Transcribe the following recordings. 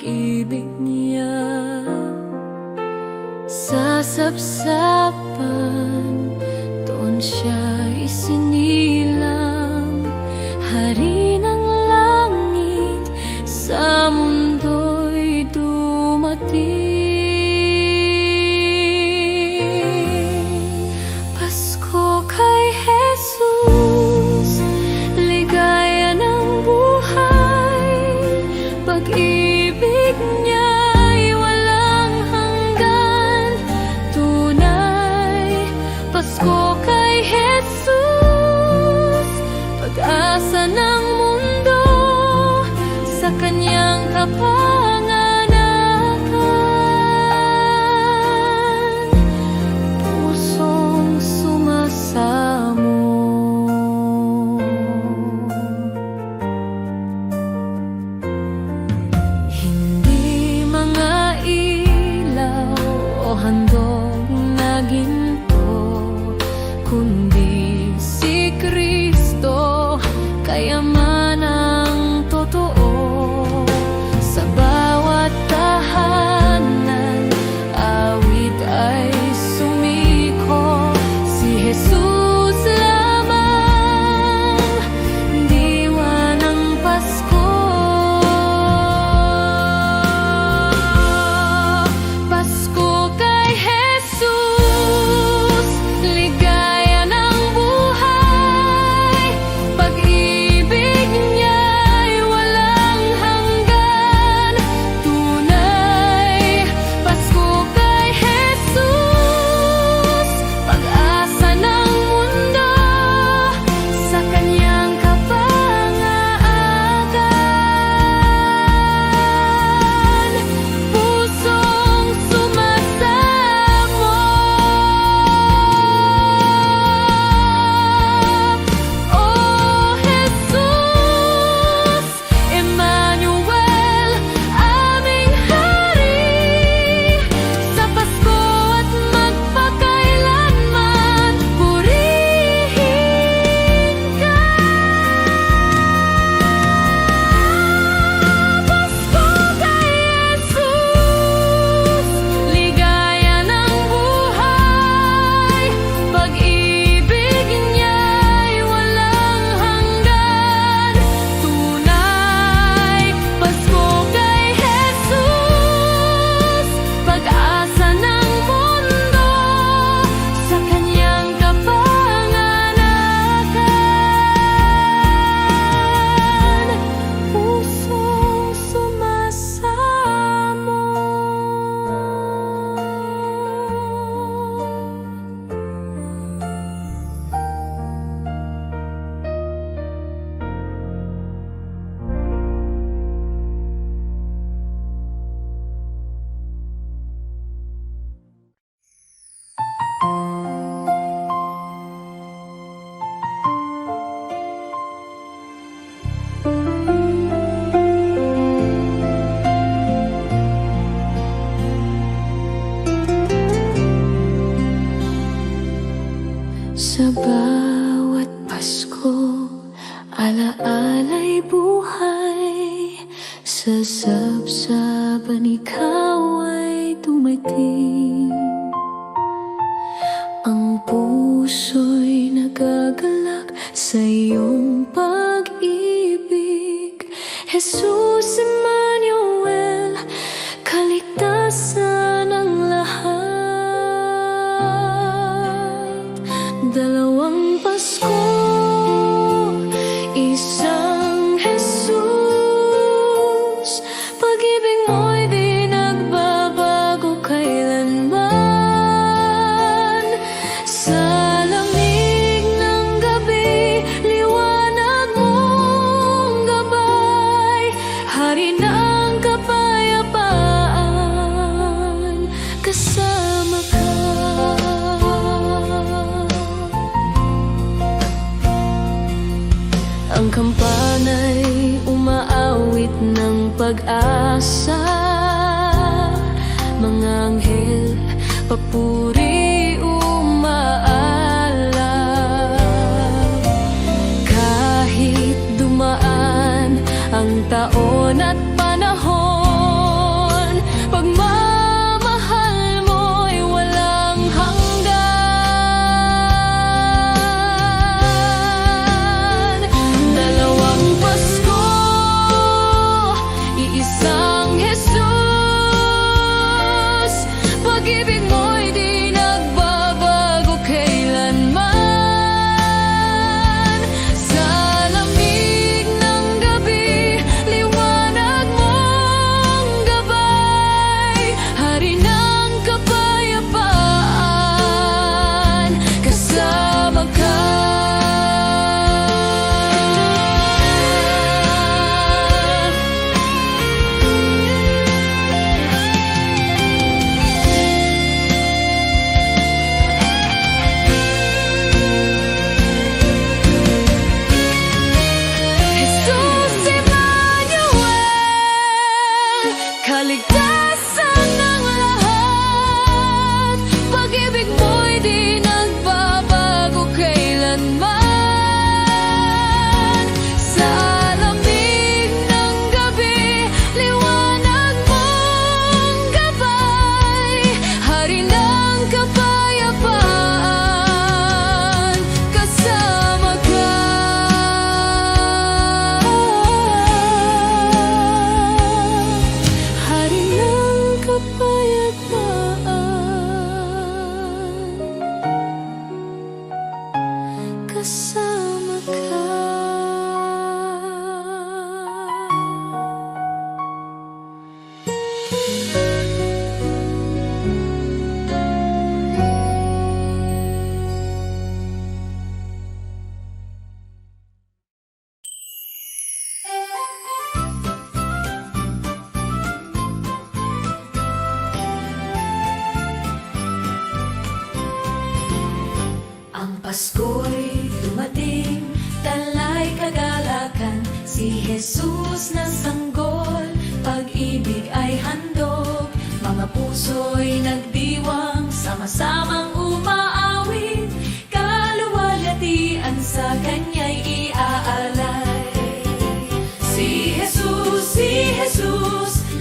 pag-ibig niya. Sa sapsapan, doon siya isinilang, hari ng langit, sa mundo'y dumating. Pasko kay Jesus, ligaya ng buhay, pag-ibig niya'y walang hanggan, tunay. Pasko kay Jesus, pag-asa ng mundo, sa kanyang kapanganakan, pusong sumasamo. Hindi mga ilaw o handog na ginto, kundi si Kristo, kayamanang totoo. Sa bawat tahanan, awit ay sumiko, si Jesus lamang, diwa ng Pasko. Pasko kay Jesus, ligaya ng buhay, pag-ibig niya'y walang hanggan, tunay. Pasko kay Jesus, pag-asa ng mundo, sa kanyang kapanganakan, pusong sumasamo. Oh Jesus, Emmanuel, aming hari, sa Pasko at magpakailanman, purihin ka. Pasko kay Jesus, ligaya ng buhay, pag-ibig niya'y walang hanggan, tunay. Pasko kay Jesus, pag-asa ng mundo, sa kanyang kapanganakan, pusong sumasamo. Sa bawat Pasko, alaala'y buhay, sa sabsaban ikaw ay dumating. Ang puso'y nagagalak sa iyong pag-ibig, Jesus Emmanuel, kaligtasan ng lahat. Dalawang Pasko, isang Jesus, pag-ibig mo'y di nagbabago kailanman. Sa lamig ng gabi, liwanag mong gabay, hari ng kapayapaan, kasama ka. Ang kampana'y umaawit ng pag-asa, mga anghel papuri umaalab. Kahit dumaan ang taon at panahon, kaligtasan ng lahat. Pag-ibig mo'y di nagbabago kailanman. Sa lamig ng gabi, liwanag mong gabay, hari ng kapayapaan, kasama ka. Hari ng kapayapaan, kasama ka. Ang Pasko'y dumating, talay kagalakan, si Jesus na sanggol, pag-ibig ay handog, mga puso'y nagdiwang, sama-samang umaawit, kaluwalhatian sa Kanya'y iaalay. Si Jesus,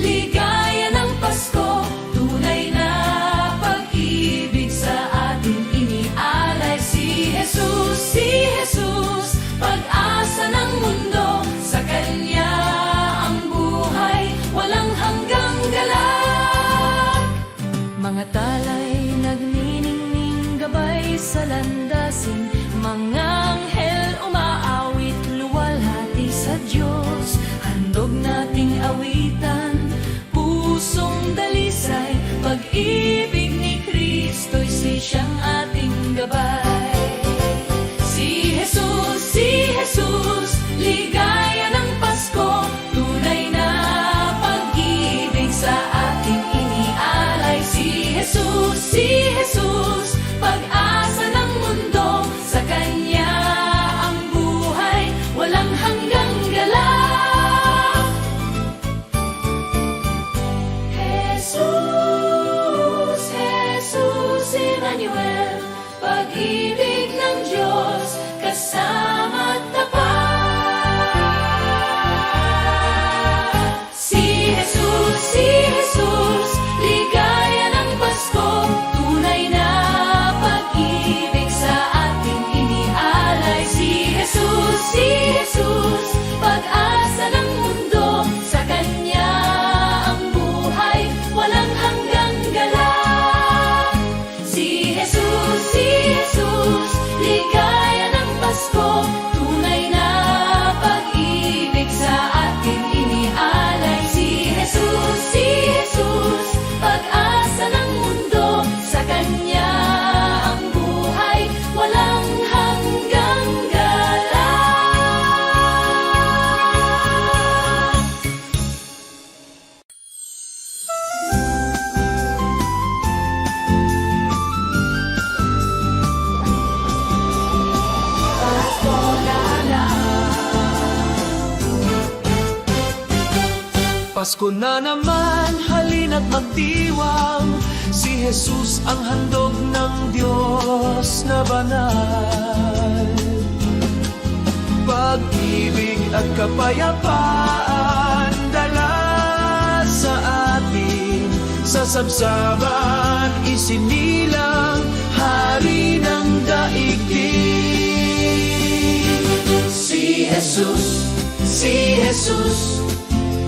ligaya ng Pasko, tunay na pag-ibig sa ating inialay. Si Jesus, pag-asa ng mundo, sa Kanya ang buhay, walang hanggang galak. Mga talay nagniningning gabay sa landasin, mga anghel umaawit, luwalhati sa Diyos. Handog nating awitan, pusong dalisay, pag-ibig ni Kristo'y siyang ating gabay. Si Jesus, ligaya ng Pasko, tunay na pag-ibig sa ating inialay. Si Jesus, pag-asa ng mundo, sa Kanya ang buhay, walang hanggang galak. Jesus, Emmanuel, pag-ibig ng Diyos, kasama't tapat. Si Jesus, ligaya ng Pasko, tunay na pag-ibig sa ating inialay. Si Jesus, pag-asa ng mundo, sa Kanya ang buhay, walang hanggang galak. Si Jesus, ligaya ng Pasko, tunay na pag-ibig sa ating inialay. Si Jesus, pag-asa ng mundo, sa Kanya ang buhay, walang hanggang galak. Pasko na naman, halina't magdiwang, si Jesus ang handog ng Diyos na banal. Pag-ibig at kapayapaan, dala sa atin, sa sabsaban isinilang, hari ng daigdig. Si Jesus,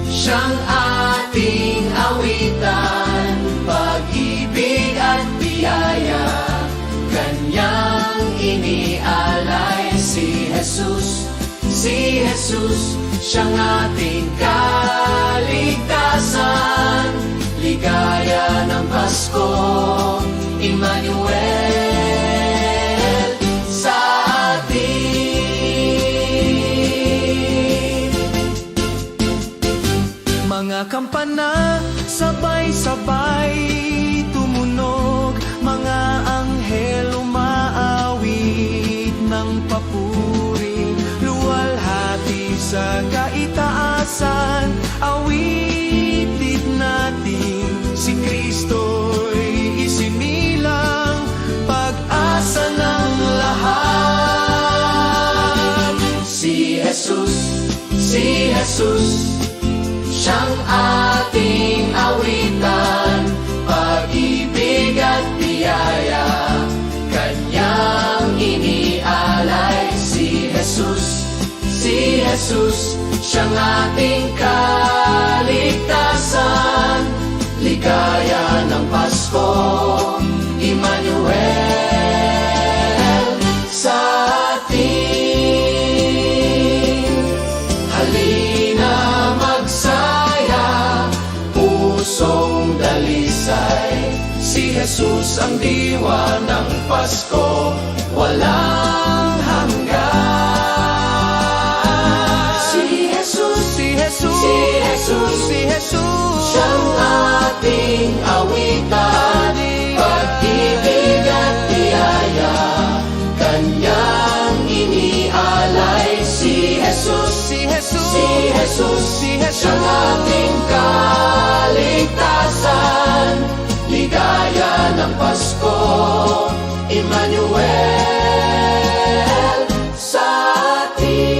siyang ating awitan, pag-ibig at biyaya, Kanyang inialay. Si Jesus, siyang ating kaligtasan, ligaya ng Pasko, Emmanuel, sa atin. Mga kampana, sabay-sabay tumunog, mga anghel umaawit ng papuri, luwalhati sa kaitaasan, awitin na ating awitan, pag-ibig at biyaya, Kanyang inialay. Si Jesus, siyang ating kaligtasan, ligaya ng Pasko, Emmanuel sa atin. Halina magsaya, pusong dalisay, si Jesus ang diwa ng Pasko, walang hanggan. Si Jesus, siyang ating awitan, pag-ibig at biyaya, Kanyang inialay. Si Jesus, siyang ating kaligtasan, ligaya ng Pasko, Emmanuel sa atin.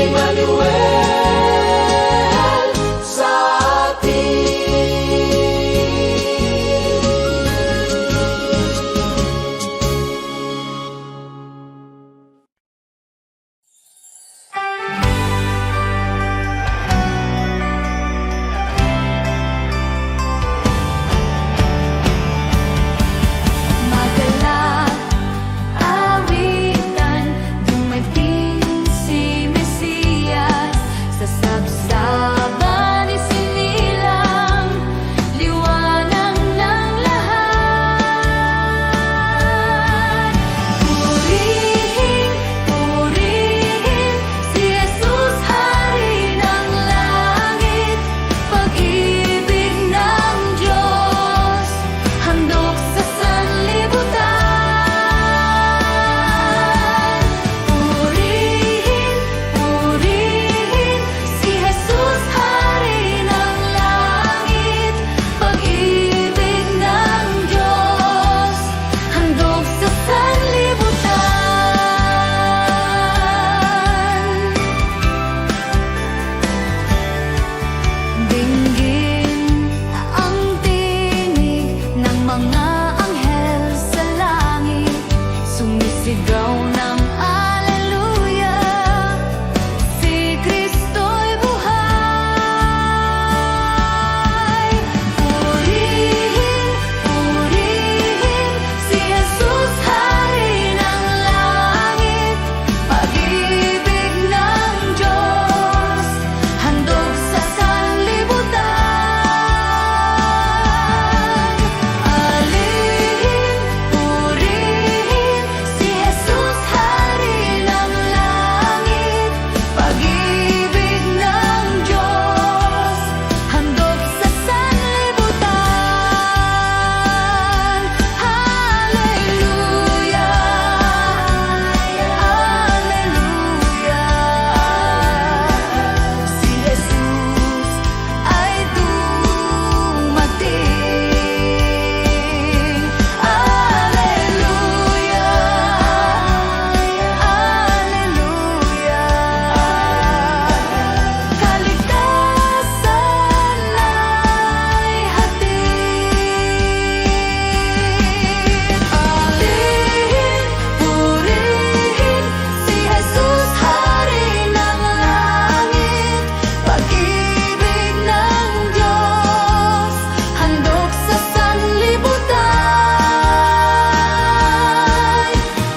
Emmanuel sa atin. Magalang awitan, dumating si Mesiyas, sa sabsaban isinilang, liwanag ng lahat. Purihin, purihin, si Jesus, Hari ng langit, pag-ibig ng Diyos, handog sa sanlibutan. Purihin, purihin, si Jesus, Hari ng langit, pag-ibig ng Diyos, handog sa sanlibutan. Dinggin ang tinig ng mga anghel sa langit, sumisigaw ng Alleluia, si Kristo'y buhay. Purihin, purihin, si Jesus, Hari ng langit, pag-ibig ng Diyos, handog sa sanlibutan. Alihin, purihin, si Jesus, Hari ng langit, pag-ibig ng Diyos, handog sa sanlibutan. Hallelujah, Hallelujah, si Jesus ay dumating. Hallelujah, Hallelujah, kaligtasan ay hatid. Alihin, purihin, si Jesus, Hari ng langit, pag-ibig ng Diyos, handog sa sanlibutan.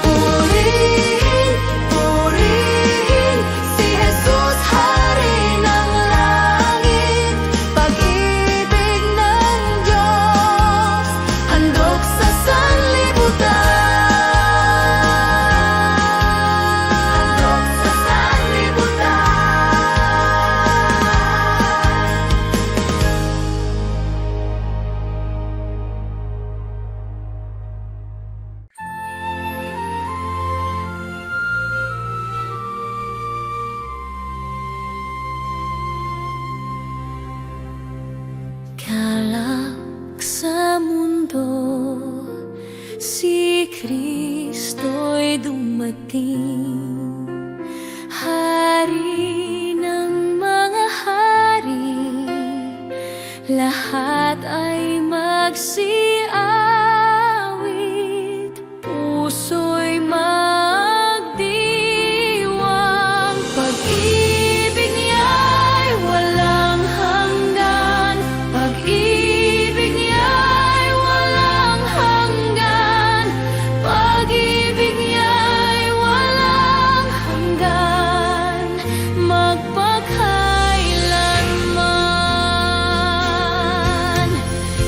Purihin, purihin, si Jesus, Hari ng langit, pag-ibig ng Diyos, handog sa sanlibutan. Handog sa sanlibutan. Kalak sa mundo, si Kristo'y dumating, Hari ng mga lahat ay magsiawit, puso'y magdiwang. Pag-ibig niya'y walang hanggan, pag-ibig niya'y walang hanggan, pag-ibig niya'y walang hanggan, magpakailanman.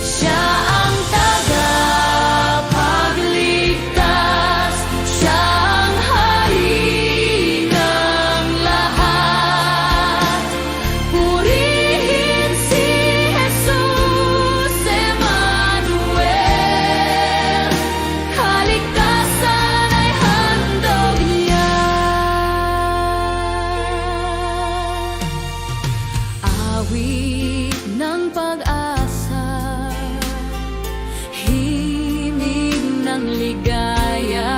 Siya ang tagapagligtas, siya ang hari ng lahat. Purihin si Jesus Emmanuel, kaligtasan ay handog niya. Awit ng pag-asa, himig ng ligaya,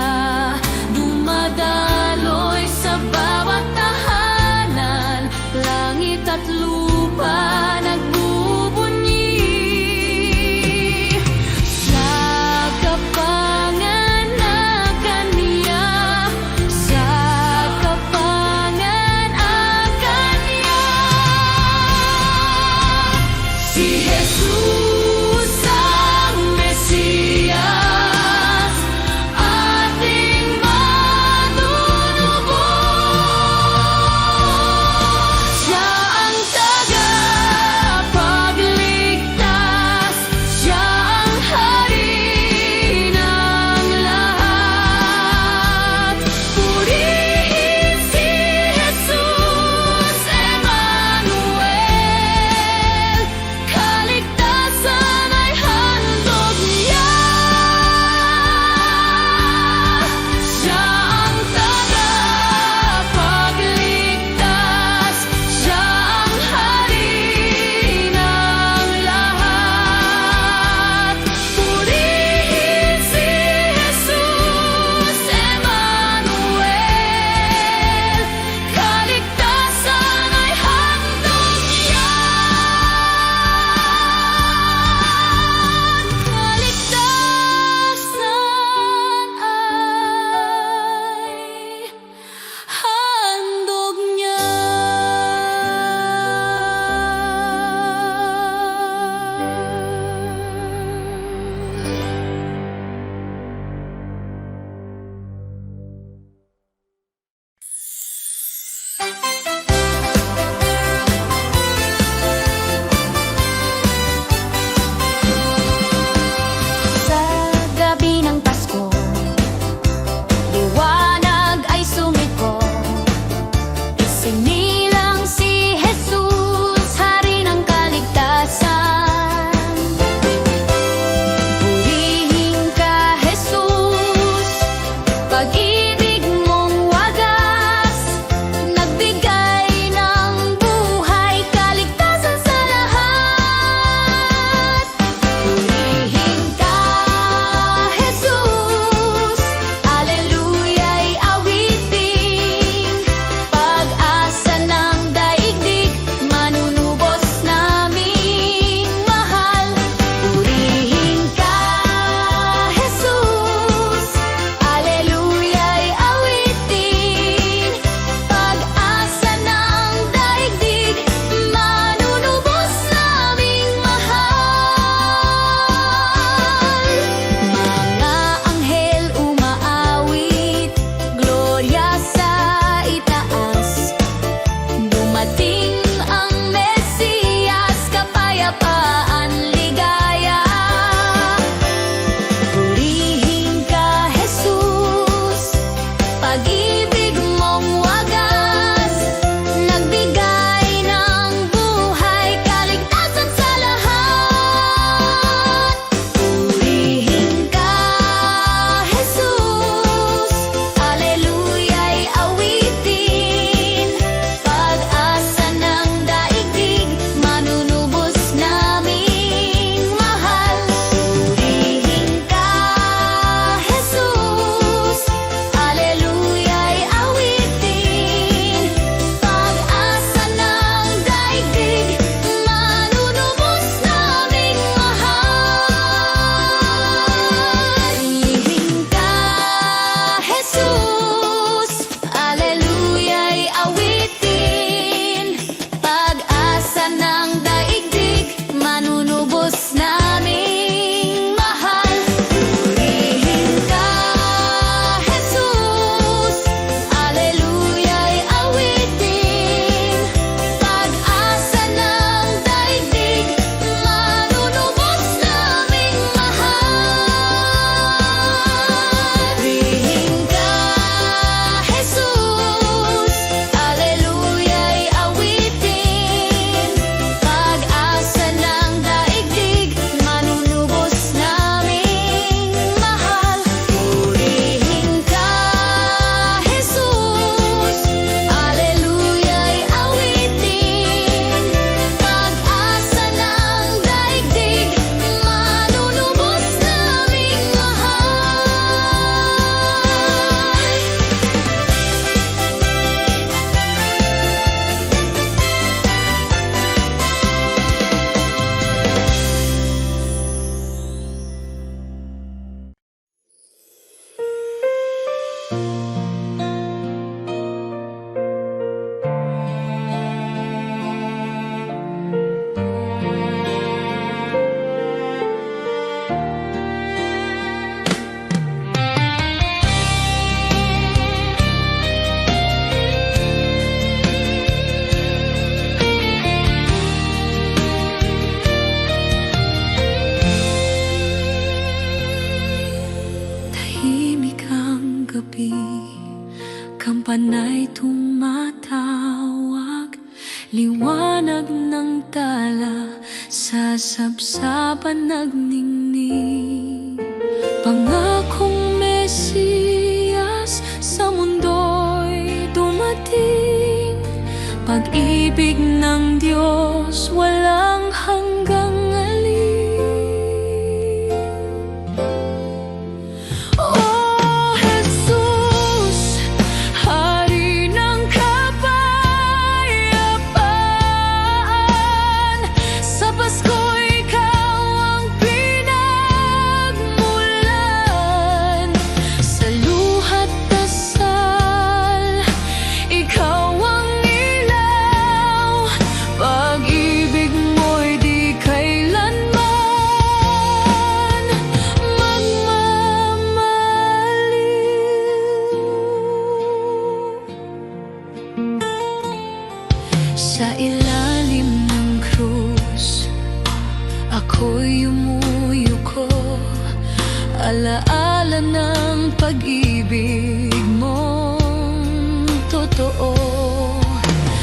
dumadaloy sa bawat tahanan, langit at lupa nagbubunyi. Sa kapanganakan niya, sa kapanganakan niya, si panay tumatawag, liwanag ng tala sa sabsaban nagningning. Pangakong Mesiyas sa mundo'y dumating, pag-ibig ng Diyos walang hanggang alin. Oh Jesus, Hari ng kapayapaan, sa Pasko Ikaw ang pinagmulan. Sa luhat dasal, Ikaw ang ilaw, pag-ibig mo'y di kailanman magmamaliw. Sa ilalim ng krus, ako'y yumuyuko, alaala ng pag-ibig mong totoo.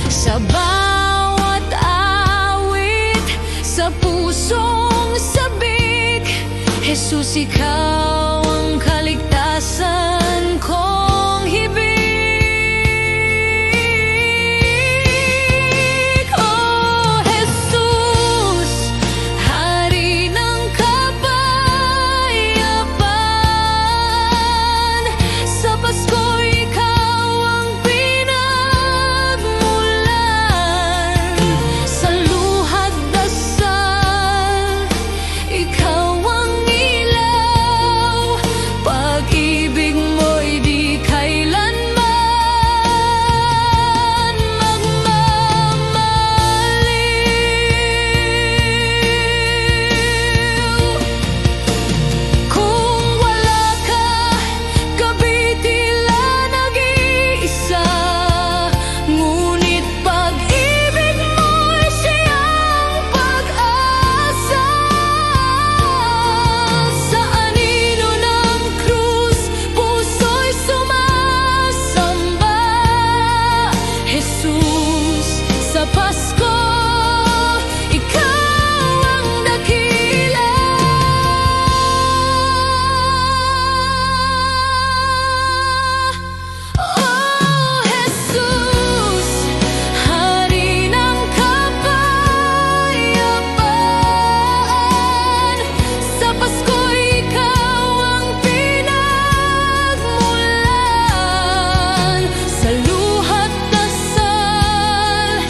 Sa bawat awit, sa pusong sabik, Jesus, Ikaw ang kaligtasan kong hibik. Oh Jesus, Hari ng kapayapaan, sa Pasko Ikaw ang pinagmulan. Sa luhat dasal, Ikaw ang ilaw, pag-ibig mo'y di kailanman magmamaliw. Kung wala ka, gabi tila nag-iisa, ngunit pag-ibig mo'y siyang pag-asa. Sa anino ng krus, puso'y sumasamba. Jesus, sa Pasko, Ikaw ang dakila. Oh Jesus, Hari ng kapayapaan, sa Pasko Ikaw ang pinagmulan. Sa luhat dasal,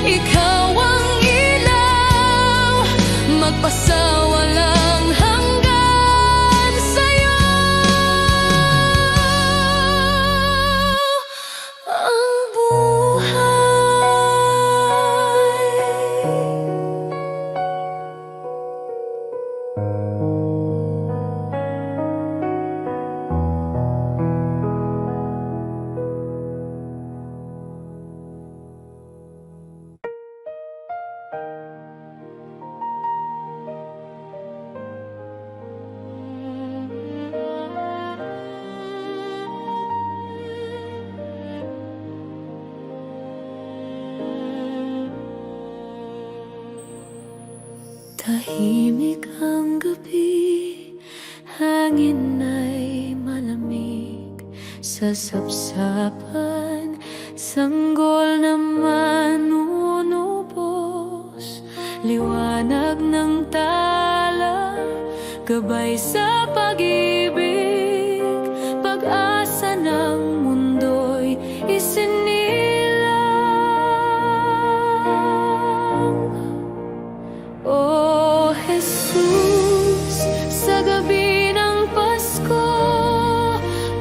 Ikaw ang ilaw, magpasawalang hanggan sa'yo ang tahimik ang gabi, hangin ay malamig. Sa sapsapan, sanggol naman unubos, liwanag ng tala, gabay sa pag-ibig, pag-asa ng mundo'y isinilang. Oh Jesus, sa gabi ng Pasko,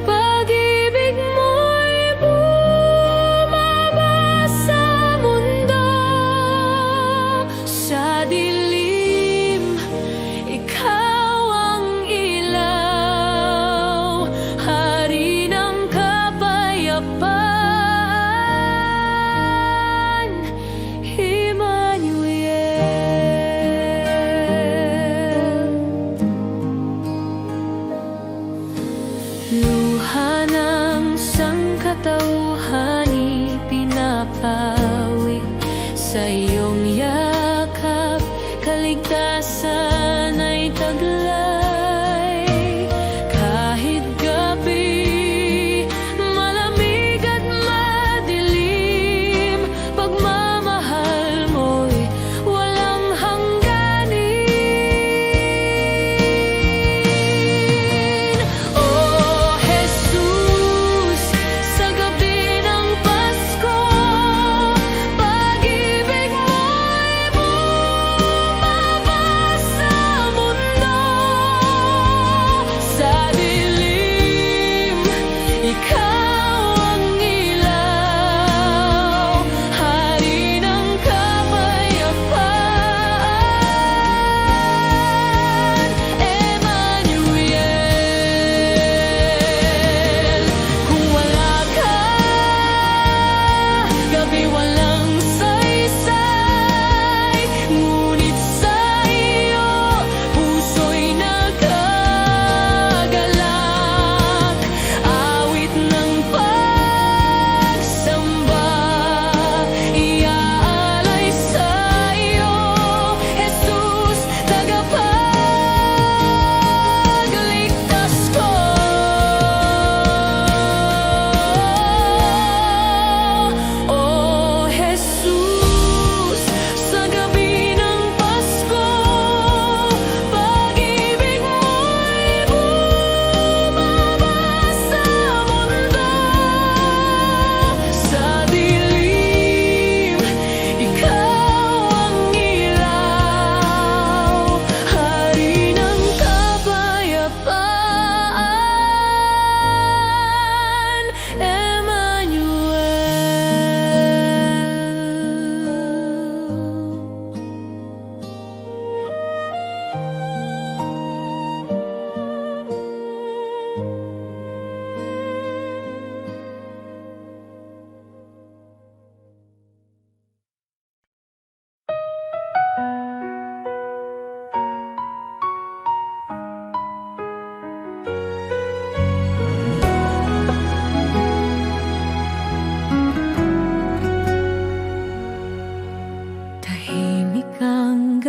pag-ibig mo'y bumaba sa mundo. Sa dilim, Ikaw ang ilaw, Hari ng kapayapaan, Emmanuel.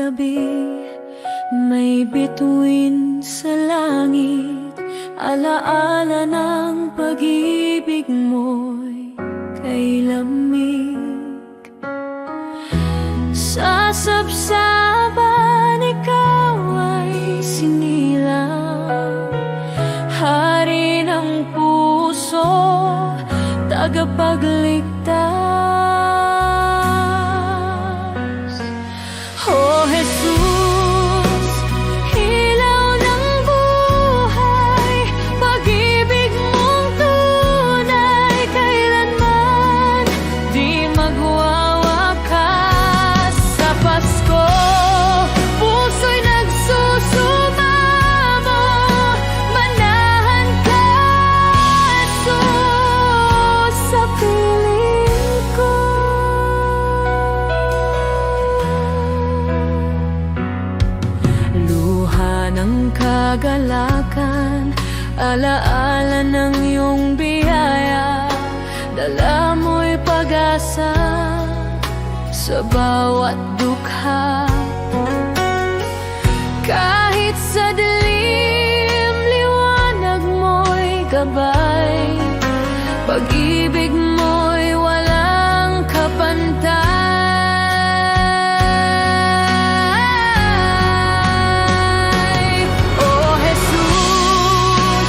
gabi, may bituin sa langit, alaala ng pag-ibig mo'y kay lamig. Sa sabsaban ikaw ay sinilang, hari ng puso, tagapagligtas. O Jesus, ilaw ng buhay, pag-ibig mong tunay, kailanman di magwawakas. Sa Pasko, puso'y nagsusumamo, manahan ka, Jesus, sa piling ko. Luha ng kagalakan, alaala ng iyong biyaya, dala mo'y pag-asa sa bawat dukha. Kahit sa dilim, liwanag mo'y gabay, pag-ibig mo'y walang kapantay. O Jesus,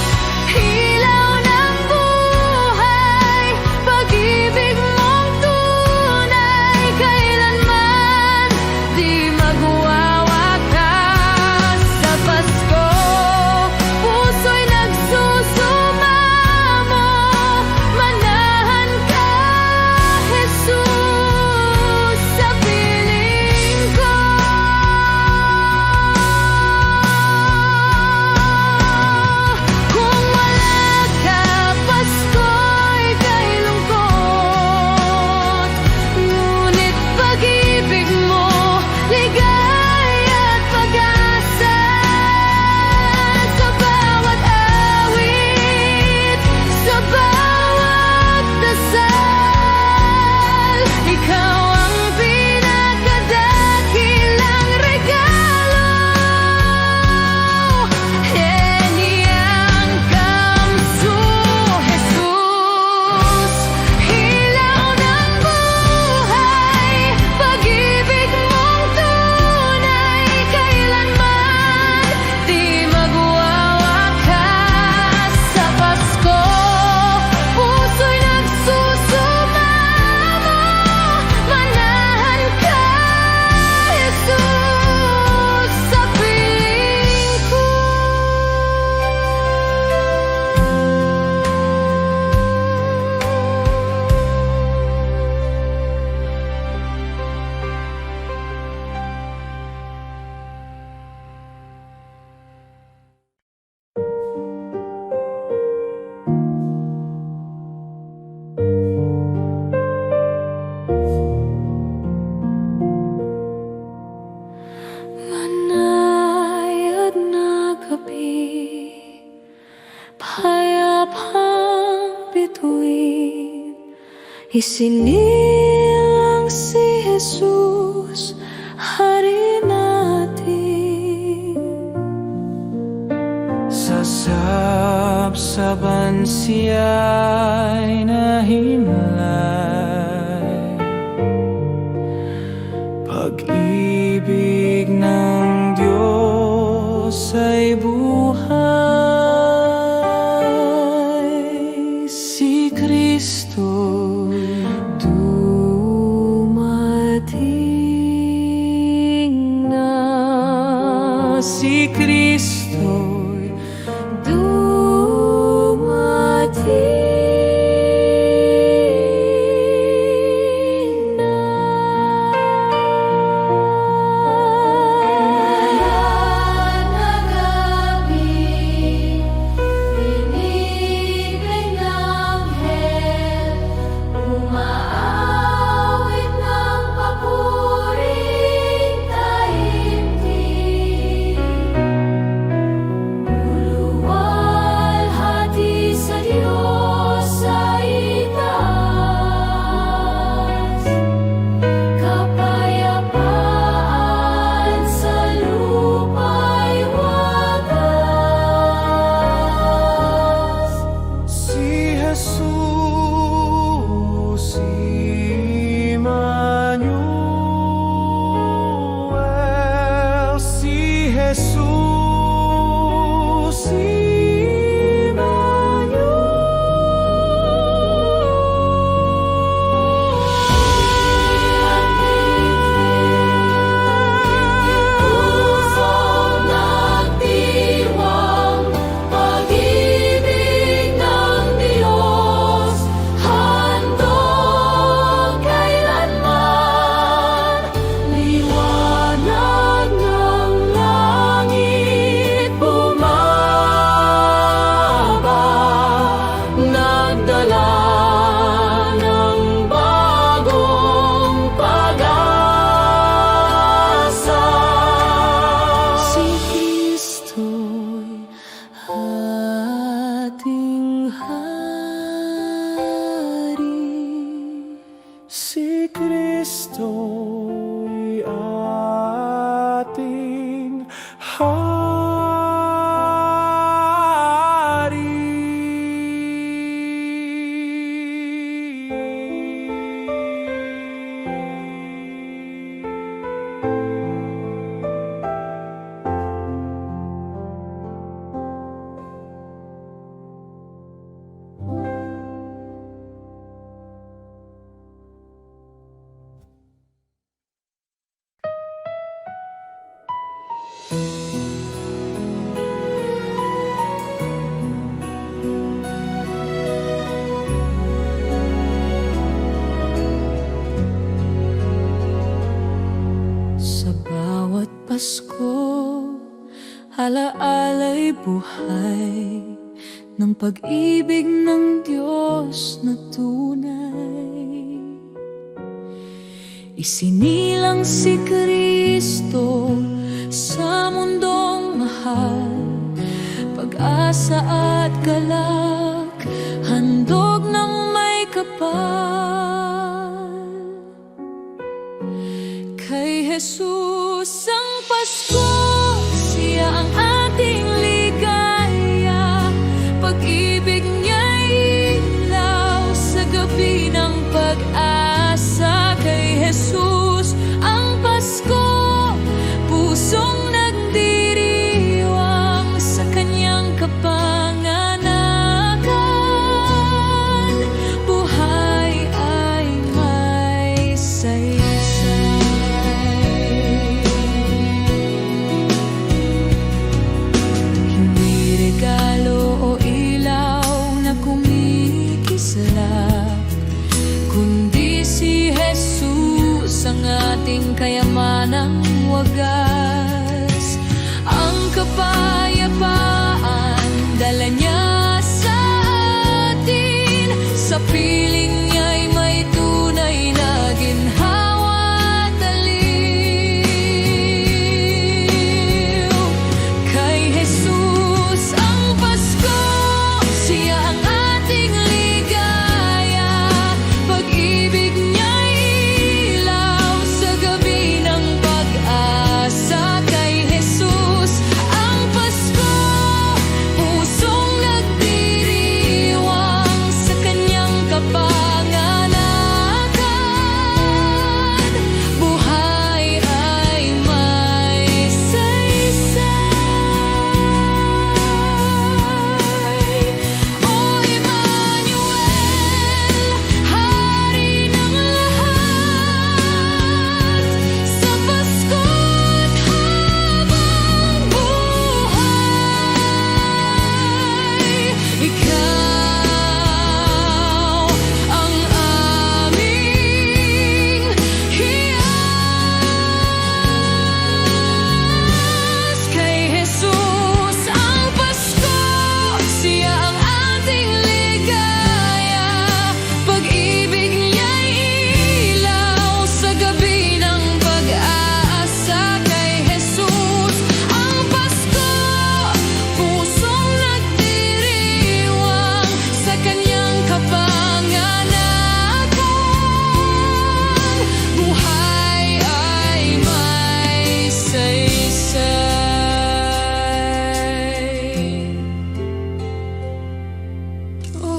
ilaw ng buhay, pag-ibig mong tunay, kailanman di magwawakas. Sa Pasko, puso'y nagsusumamo, manahan ka, Jesus, sa piling ko. Kung wala ka, Pasko'y kay lungkot, ngunit pag-ibig mo, ligaya at pag-asa. Sa bawat awit, sa bawat dasal, ikaw ang pinakadakilang regalo. Heniyang kamsu, Jesus, ilaw ng buhay, pag-ibig mong tunay, kailanman di magwawakas. Sa Pasko, puso'y nagsusumamo, manahan ka, Jesus, sa piling ko. Manayad na gabi, payapang bituin, isinilang si Jesus, hari natin. Sa sabsaban siya'y nahimlay, pag-ibig ng Diyos ay buhay. Si Kristo'y dumating na, si Kristo'y dumating na. Ayan na gabi, binibig ng anghel, umaawit ng papuring taimtim. Sa bawat Pasko, alaala'y buhay ng pag-ibig ng Diyos na tunay. Isinilang si Kristo sa mundong mahal, pag-asa at galak, handog ng may kapal. Kay Jesus ang Pasko, siya ang ating ligaya. Pag-ibig niya'y ilaw sa gabi ng pag-asa. Kay Jesus ang Pasko, pusong nagdiriwang sa kanyang kapanganakan. Buhay ay may saysay. Hindi regalo o ilaw na kumikislap, kundi si Jesus ang ating kayamanang wagas. Ang kapayapaan dala niya sa atin, sa piling niya'y may tunay na ginhawa at aliw. Kay Jesus ang Pasko, siya ang ating ligaya. Pag-ibig niya'y ilaw sa gabi ng pag-asa. Kay Jesus ang Pasko, pusong nagdiriwang sa kanyang kapanganakan. Buhay ay may saysay. O Emmanuel, Hari ng lahat, sa Pasko't habang buhay, ikaw ang aming hiyas. Kay Jesus ang Pasko, siya ang ating ligaya. Pag-ibig niya'y ilaw sa gabi ng pag-asa. Kay Jesus ang Pasko, pusong nagdiriwang sa kanyang kapanganakan. Buhay ay may saysay. O